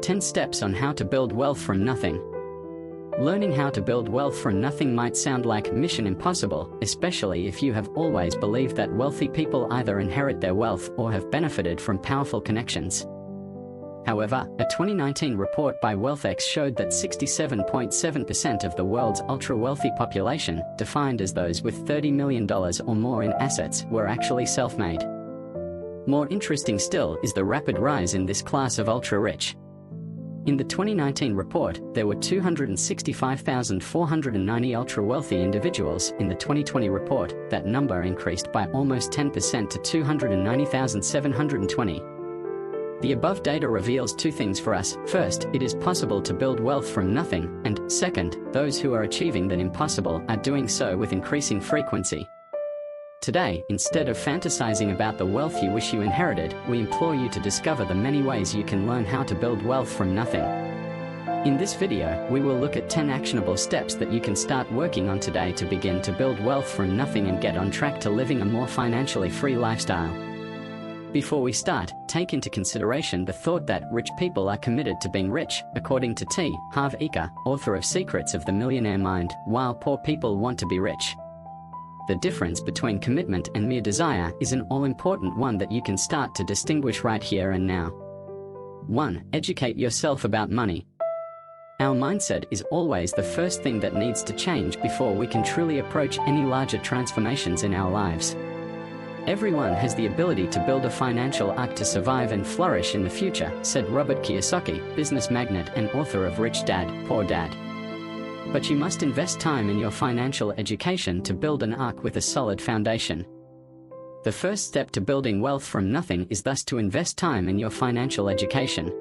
10 Steps on How to Build Wealth from Nothing. Learning how to build wealth from nothing might sound like mission impossible, especially if you have always believed that wealthy people either inherit their wealth or have benefited from powerful connections. However, a 2019 report by WealthX showed that 67.7% of the world's ultra-wealthy population, defined as those with $30 million or more in assets, were actually self-made. More interesting still is the rapid rise in this class of ultra-rich. In the 2019 report, there were 265,490 ultra-wealthy individuals. In the 2020 report, that number increased by almost 10% to 290,720. The above data reveals two things for us. First, it is possible to build wealth from nothing, and second, those who are achieving that impossible are doing so with increasing frequency. Today, instead of fantasizing about the wealth you wish you inherited, we implore you to discover the many ways you can learn how to build wealth from nothing. In this video, we will look at 10 actionable steps that you can start working on today to begin to build wealth from nothing and get on track to living a more financially free lifestyle. Before we start, take into consideration the thought that rich people are committed to being rich, according to T. Harv Eker, author of Secrets of the Millionaire Mind, while poor people want to be rich. The difference between commitment and mere desire is an all-important one that you can start to distinguish right here and now. 1. Educate yourself about money. Our mindset is always the first thing that needs to change before we can truly approach any larger transformations in our lives. Everyone has the ability to build a financial ark to survive and flourish in the future, said Robert Kiyosaki, business magnate and author of Rich Dad, Poor Dad. But you must invest time in your financial education to build an ark with a solid foundation. The first step to building wealth from nothing is thus to invest time in your financial education.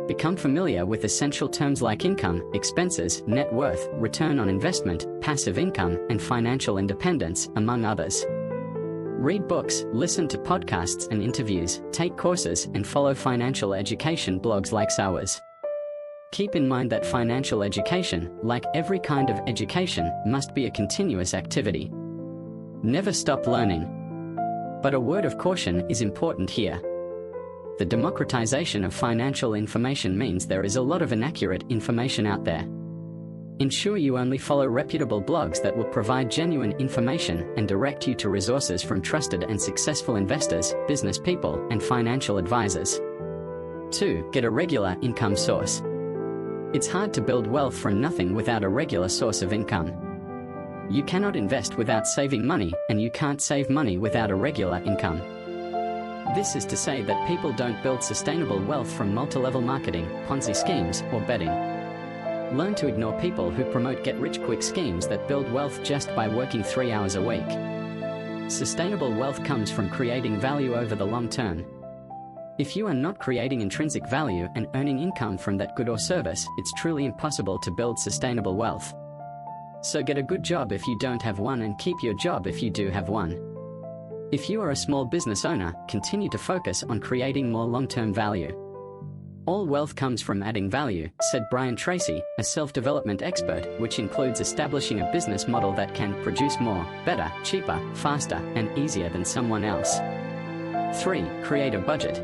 Become familiar with essential terms like income, expenses, net worth, return on investment, passive income, and financial independence, among others. Read books, listen to podcasts and interviews, take courses, and follow financial education blogs like ours. Keep in mind that financial education, like every kind of education, must be a continuous activity. Never stop learning. But a word of caution is important here. The democratization of financial information means there is a lot of inaccurate information out there. Ensure you only follow reputable blogs that will provide genuine information and direct you to resources from trusted and successful investors, business people, and financial advisors. 2. Get a regular income source. It's hard to build wealth from nothing without a regular source of income. You cannot invest without saving money, and you can't save money without a regular income. This is to say that people don't build sustainable wealth from multi-level marketing, Ponzi schemes, or betting. Learn to ignore people who promote get-rich-quick schemes that build wealth just by working 3 hours a week. Sustainable wealth comes from creating value over the long term. If you are not creating intrinsic value and earning income from that good or service, it's truly impossible to build sustainable wealth. So get a good job if you don't have one and keep your job if you do have one. If you are a small business owner, continue to focus on creating more long-term value. All wealth comes from adding value, said Brian Tracy, a self-development expert, which includes establishing a business model that can produce more, better, cheaper, faster, and easier than someone else. 3. Create a budget.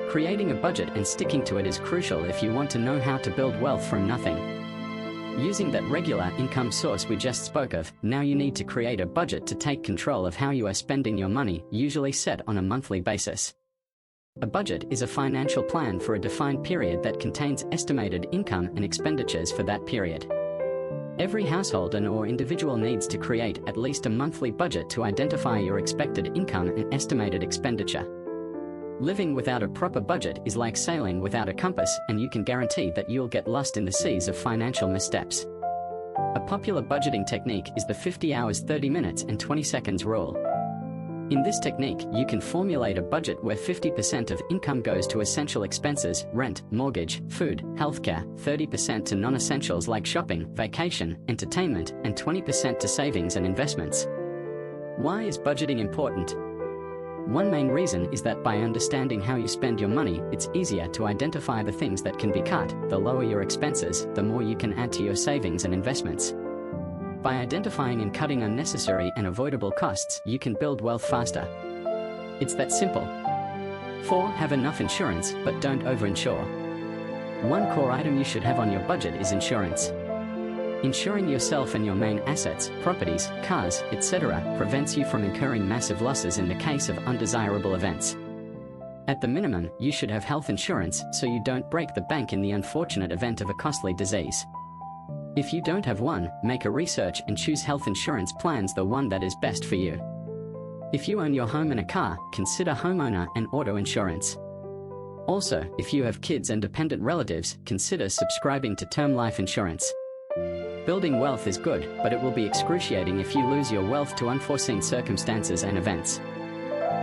Creating a budget and sticking to it is crucial if you want to know how to build wealth from nothing. Using that regular income source we just spoke of, now you need to create a budget to take control of how you are spending your money, usually set on a monthly basis. A budget is a financial plan for a defined period that contains estimated income and expenditures for that period. Every household and/or individual needs to create at least a monthly budget to identify your expected income and estimated expenditure. Living without a proper budget is like sailing without a compass, and you can guarantee that you'll get lost in the seas of financial missteps. A popular budgeting technique is the 50 hours 30 minutes and 20 seconds rule. In this technique, you can formulate a budget where 50% of income goes to essential expenses, rent, mortgage, food, healthcare, 30% to non-essentials like shopping, vacation, entertainment, and 20% to savings and investments. Why is budgeting important? One main reason is that by understanding how you spend your money, it's easier to identify the things that can be cut. The lower your expenses, the more you can add to your savings and investments. By identifying and cutting unnecessary and avoidable costs, you can build wealth faster. It's that simple. 4. Have enough insurance, but don't overinsure. One core item you should have on your budget is insurance. Insuring yourself and your main assets, properties, cars, etc., prevents you from incurring massive losses in the case of undesirable events. At the minimum, you should have health insurance so you don't break the bank in the unfortunate event of a costly disease. If you don't have one, make a research and choose health insurance plans, the one that is best for you. If you own your home and a car, consider homeowner and auto insurance. Also, if you have kids and dependent relatives, consider subscribing to term life insurance. Building wealth is good, but it will be excruciating if you lose your wealth to unforeseen circumstances and events.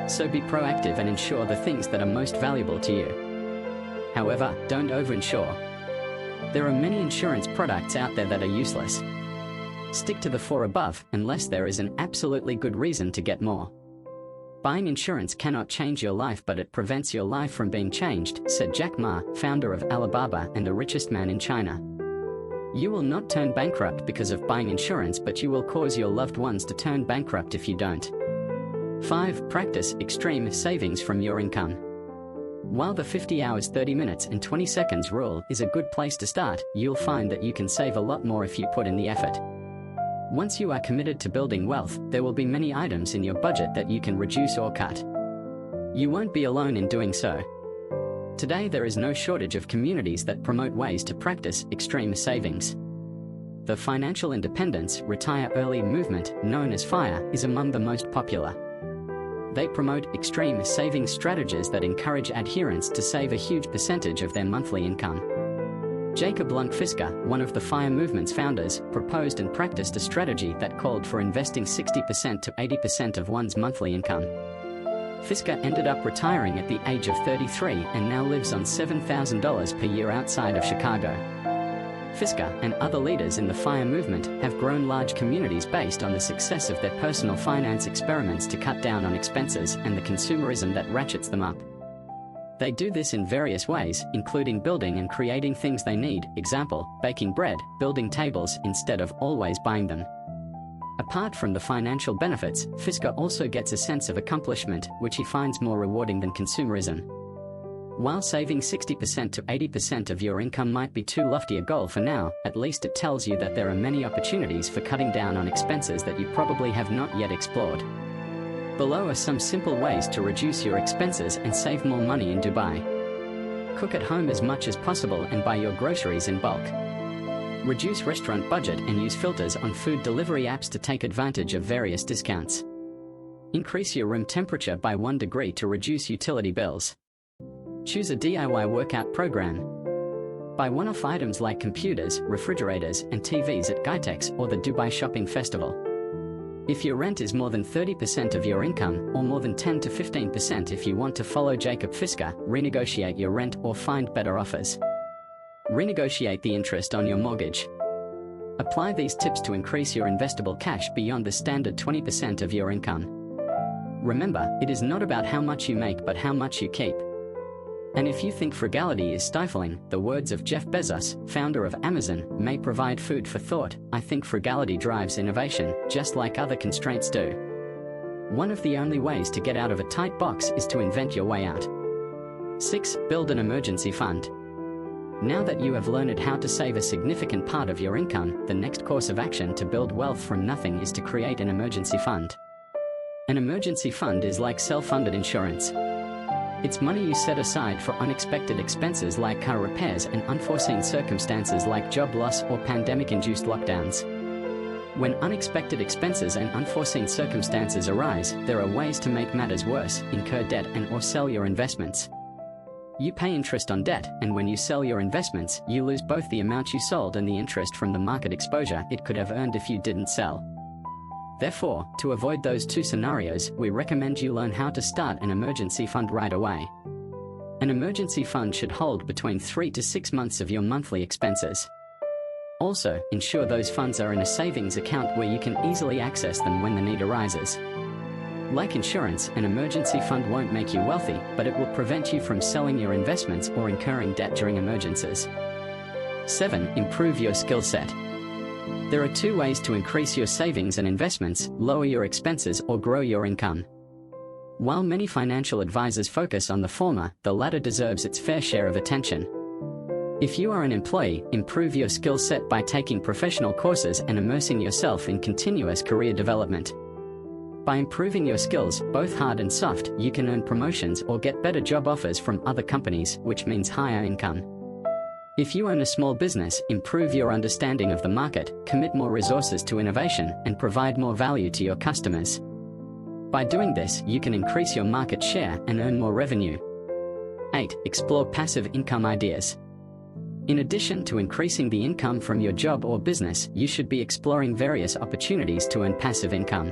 So be proactive and insure the things that are most valuable to you. However, don't overinsure. There are many insurance products out there that are useless. Stick to the 4 above, unless there is an absolutely good reason to get more. Buying insurance cannot change your life, but it prevents your life from being changed, said Jack Ma, founder of Alibaba and the richest man in China. You will not turn bankrupt because of buying insurance, but you will cause your loved ones to turn bankrupt if you don't. 5. Practice extreme savings from your income. While the 50 hours 30 minutes and 20 seconds rule is a good place to start, you'll find that you can save a lot more if you put in the effort. Once you are committed to building wealth, there will be many items in your budget that you can reduce or cut. You won't be alone in doing so. Today there is no shortage of communities that promote ways to practice extreme savings. The Financial Independence Retire Early movement, known as FIRE, is among the most popular. They promote extreme savings strategies that encourage adherents to save a huge percentage of their monthly income. Jacob Lunk Fisker, one of the FIRE movement's founders, proposed and practiced a strategy that called for investing 60% to 80% of one's monthly income. Fisker ended up retiring at the age of 33 and now lives on $7,000 per year outside of Chicago. Fisker and other leaders in the FIRE movement have grown large communities based on the success of their personal finance experiments to cut down on expenses and the consumerism that ratchets them up. They do this in various ways, including building and creating things they need, example, baking bread, building tables instead of always buying them. Apart from the financial benefits, Fisker also gets a sense of accomplishment, which he finds more rewarding than consumerism. While saving 60% to 80% of your income might be too lofty a goal for now, at least it tells you that there are many opportunities for cutting down on expenses that you probably have not yet explored. Below are some simple ways to reduce your expenses and save more money in Dubai. Cook at home as much as possible and buy your groceries in bulk. Reduce restaurant budget and use filters on food delivery apps to take advantage of various discounts. Increase your room temperature by 1 degree to reduce utility bills. Choose a DIY workout program. Buy one-off items like computers, refrigerators, and TVs at GITEX or the Dubai Shopping Festival. If your rent is more than 30% of your income, or more than 10 to 15% if you want to follow Jacob Fisker, renegotiate your rent or find better offers. Renegotiate the interest on your mortgage. Apply these tips to increase your investable cash beyond the standard 20% of your income. Remember, it is not about how much you make but how much you keep. And if you think frugality is stifling, the words of Jeff Bezos, founder of Amazon, may provide food for thought. I think frugality drives innovation, just like other constraints do. One of the only ways to get out of a tight box is to invent your way out. 6. Build an emergency fund. Now that you have learned how to save a significant part of your income, the next course of action to build wealth from nothing is to create an emergency fund. An emergency fund is like self-funded insurance. It's money you set aside for unexpected expenses like car repairs and unforeseen circumstances like job loss or pandemic-induced lockdowns. When unexpected expenses and unforeseen circumstances arise, there are ways to make matters worse: incur debt and/or sell your investments. You pay interest on debt, and when you sell your investments, you lose both the amount you sold and the interest from the market exposure it could have earned if you didn't sell. Therefore, to avoid those two scenarios, we recommend you learn how to start an emergency fund right away. An emergency fund should hold between 3 to 6 months of your monthly expenses. Also, ensure those funds are in a savings account where you can easily access them when the need arises. Like insurance, an emergency fund won't make you wealthy, but it will prevent you from selling your investments or incurring debt during emergencies. 7. Improve your skill set. There are 2 ways to increase your savings and investments: lower your expenses or grow your income. While many financial advisors focus on the former, the latter deserves its fair share of attention. If you are an employee, improve your skill set by taking professional courses and immersing yourself in continuous career development. By improving your skills, both hard and soft, you can earn promotions or get better job offers from other companies, which means higher income. If you own a small business, improve your understanding of the market, commit more resources to innovation, and provide more value to your customers. By doing this, you can increase your market share and earn more revenue. 8. Explore passive income ideas. In addition to increasing the income from your job or business, you should be exploring various opportunities to earn passive income.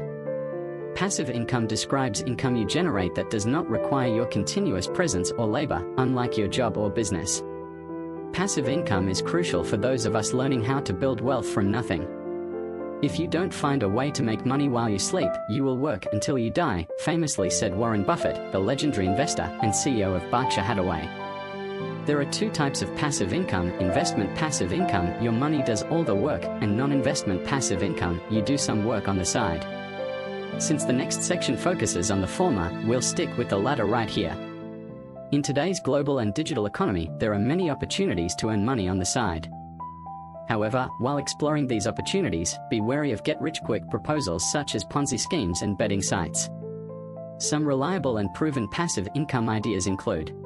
Passive income describes income you generate that does not require your continuous presence or labor, unlike your job or business. Passive income is crucial for those of us learning how to build wealth from nothing. If you don't find a way to make money while you sleep, you will work until you die, famously said Warren Buffett, the legendary investor and CEO of Berkshire Hathaway. There are two types of passive income: investment passive income, your money does all the work, and non-investment passive income, you do some work on the side. Since the next section focuses on the former, we'll stick with the latter right here. In today's global and digital economy, there are many opportunities to earn money on the side. However, while exploring these opportunities, be wary of get-rich-quick proposals such as Ponzi schemes and betting sites. Some reliable and proven passive income ideas include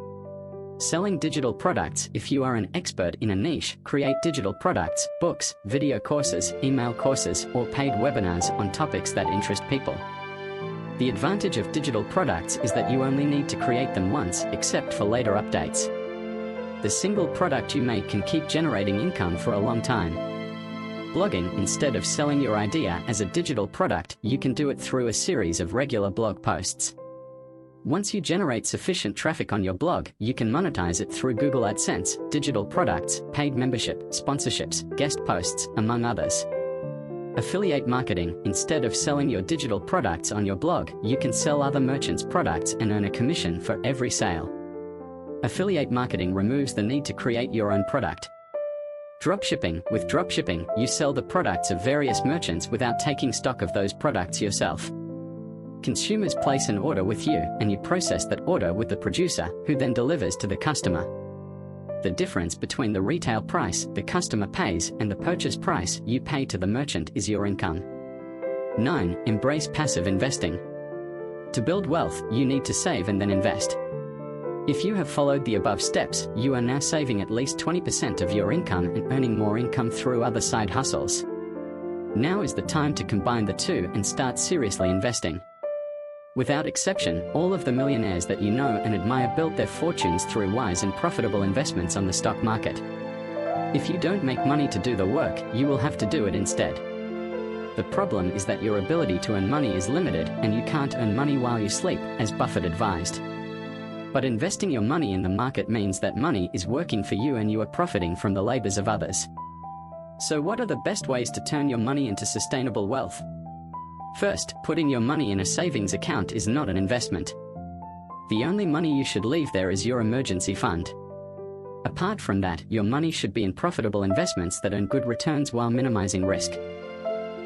selling digital products. If you are an expert in a niche, create digital products, books, video courses, email courses, or paid webinars on topics that interest people. The advantage of digital products is that you only need to create them once, except for later updates. The single product you make can keep generating income for a long time. Blogging. Instead of selling your idea as a digital product, you can do it through a series of regular blog posts. Once you generate sufficient traffic on your blog, you can monetize it through Google AdSense, digital products, paid membership, sponsorships, guest posts, among others. Affiliate marketing. Instead of selling your digital products on your blog, you can sell other merchants' products and earn a commission for every sale. Affiliate marketing removes the need to create your own product. Dropshipping. With dropshipping, you sell the products of various merchants without taking stock of those products yourself. Consumers place an order with you, and you process that order with the producer, who then delivers to the customer. The difference between the retail price the customer pays and the purchase price you pay to the merchant is your income. 9. Embrace passive investing. To build wealth, you need to save and then invest. If you have followed the above steps, you are now saving at least 20% of your income and earning more income through other side hustles. Now is the time to combine the two and start seriously investing. Without exception, all of the millionaires that you know and admire built their fortunes through wise and profitable investments on the stock market. If you don't make money to do the work, you will have to do it instead. The problem is that your ability to earn money is limited, and you can't earn money while you sleep, as Buffett advised. But investing your money in the market means that money is working for you and you are profiting from the labors of others. So what are the best ways to turn your money into sustainable wealth? First, putting your money in a savings account is not an investment. The only money you should leave there is your emergency fund. Apart from that, your money should be in profitable investments that earn good returns while minimizing risk.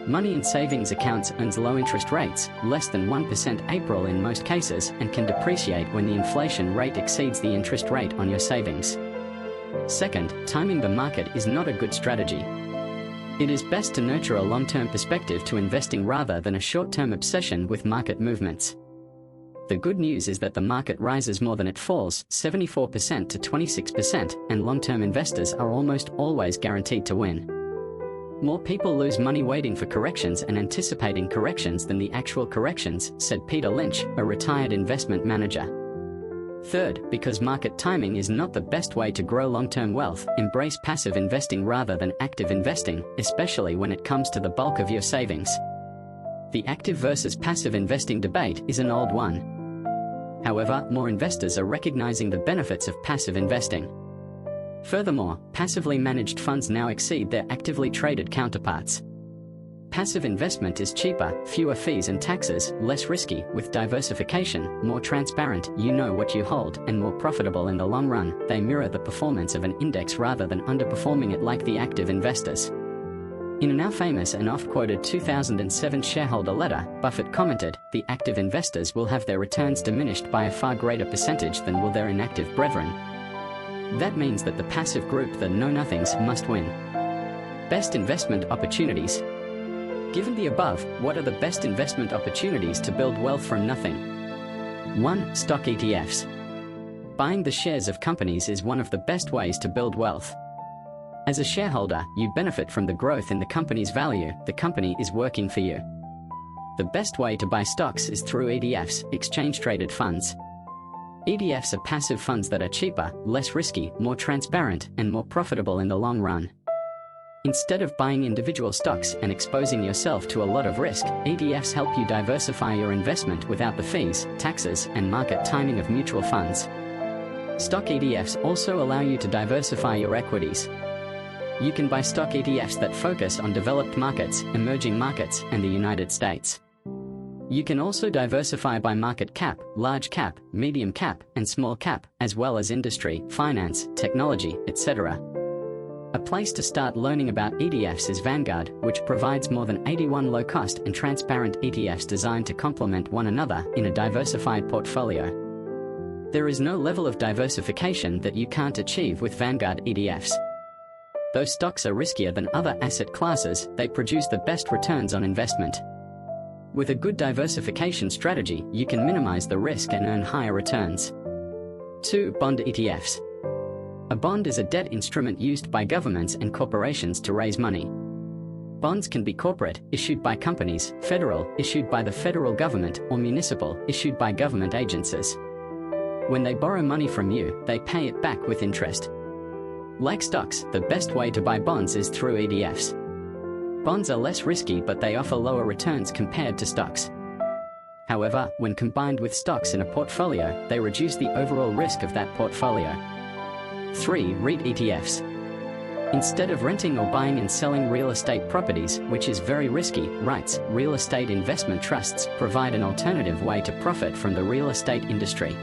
Money in savings accounts earns low interest rates, less than 1% April in most cases, and can depreciate when the inflation rate exceeds the interest rate on your savings. Second, timing the market is not a good strategy. It is best to nurture a long-term perspective to investing rather than a short-term obsession with market movements. The good news is that the market rises more than it falls, 74% to 26%, and long-term investors are almost always guaranteed to win. More people lose money waiting for corrections and anticipating corrections than the actual corrections, said Peter Lynch, a retired investment manager. Third, because market timing is not the best way to grow long-term wealth, embrace passive investing rather than active investing, especially when it comes to the bulk of your savings. The active versus passive investing debate is an old one. However, more investors are recognizing the benefits of passive investing. Furthermore, passively managed funds now exceed their actively traded counterparts. Passive investment is cheaper, fewer fees and taxes, less risky, with diversification, more transparent, you know what you hold, and more profitable in the long run. They mirror the performance of an index rather than underperforming it like the active investors. In a now famous and oft-quoted 2007 shareholder letter, Buffett commented, "The active investors will have their returns diminished by a far greater percentage than will their inactive brethren." That means that the passive group, the know-nothings, must win. Best investment opportunities. Given the above, what are the best investment opportunities to build wealth from nothing? 1. Stock ETFs. Buying the shares of companies is one of the best ways to build wealth. As a shareholder, you benefit from the growth in the company's value. The company is working for you. The best way to buy stocks is through ETFs, exchange-traded funds. ETFs are passive funds that are cheaper, less risky, more transparent, and more profitable in the long run. Instead of buying individual stocks and exposing yourself to a lot of risk, ETFs help you diversify your investment without the fees, taxes, and market timing of mutual funds. Stock ETFs also allow you to diversify your equities. You can buy stock ETFs that focus on developed markets, emerging markets, and the United States. You can also diversify by market cap, large cap, medium cap, and small cap, as well as industry, finance, technology, etc. A place to start learning about ETFs is Vanguard, which provides more than 81 low-cost and transparent ETFs designed to complement one another in a diversified portfolio. There is no level of diversification that you can't achieve with Vanguard ETFs. Though stocks are riskier than other asset classes, they produce the best returns on investment. With a good diversification strategy, you can minimize the risk and earn higher returns. 2. Bond ETFs. A bond is a debt instrument used by governments and corporations to raise money. Bonds can be corporate, issued by companies, federal, issued by the federal government, or municipal, issued by government agencies. When they borrow money from you, they pay it back with interest. Like stocks, the best way to buy bonds is through ETFs. Bonds are less risky, but they offer lower returns compared to stocks. However, when combined with stocks in a portfolio, they reduce the overall risk of that portfolio. 3. REIT ETFs. Instead of renting or buying and selling real estate properties, which is very risky, REITs, real estate investment trusts, provide an alternative way to profit from the real estate industry.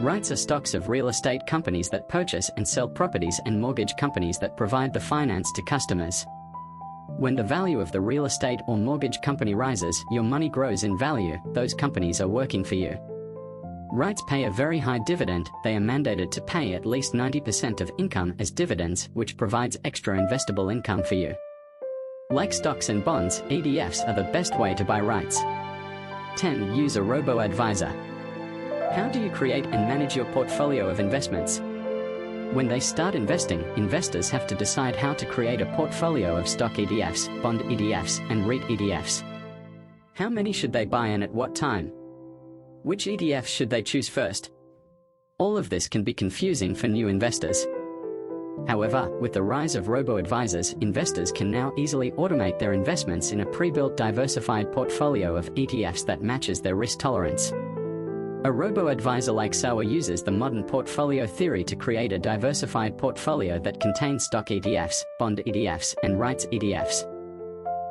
REITs are stocks of real estate companies that purchase and sell properties and mortgage companies that provide the finance to customers. When the value of the real estate or mortgage company rises, your money grows in value. Those companies are working for you. REITs pay a very high dividend. They are mandated to pay at least 90% of income as dividends, which provides extra investable income for you. Like stocks and bonds, ETFs are the best way to buy REITs. 10. Use a robo-advisor. How do you create and manage your portfolio of investments? When they start investing, investors have to decide how to create a portfolio of stock ETFs, bond ETFs, and REIT ETFs. How many should they buy and at what time? Which ETFs should they choose first? All of this can be confusing for new investors. However, with the rise of robo-advisors, investors can now easily automate their investments in a pre-built diversified portfolio of ETFs that matches their risk tolerance. A robo-advisor like Sawa uses the modern portfolio theory to create a diversified portfolio that contains stock ETFs, bond ETFs, and REITs ETFs.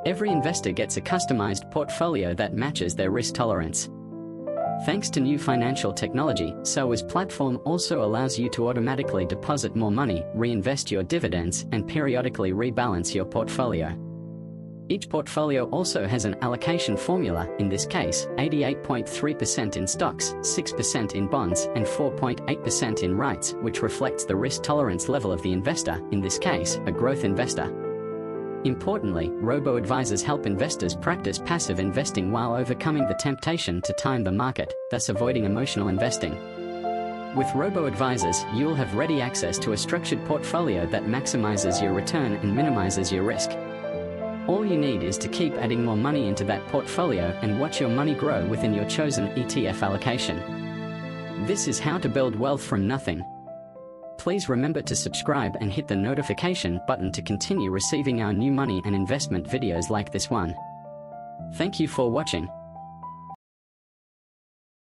Every investor gets a customized portfolio that matches their risk tolerance. Thanks to new financial technology, Sawa's platform also allows you to automatically deposit more money, reinvest your dividends, and periodically rebalance your portfolio. Each portfolio also has an allocation formula, in this case, 88.3% in stocks, 6% in bonds, and 4.8% in REITs, which reflects the risk tolerance level of the investor, in this case, a growth investor. Importantly, robo-advisors help investors practice passive investing while overcoming the temptation to time the market, thus avoiding emotional investing. With robo-advisors, you'll have ready access to a structured portfolio that maximizes your return and minimizes your risk. All you need is to keep adding more money into that portfolio and watch your money grow within your chosen ETF allocation. This is how to build wealth from nothing. Please remember to subscribe and hit the notification button to continue receiving our new money and investment videos like this one. Thank you for watching.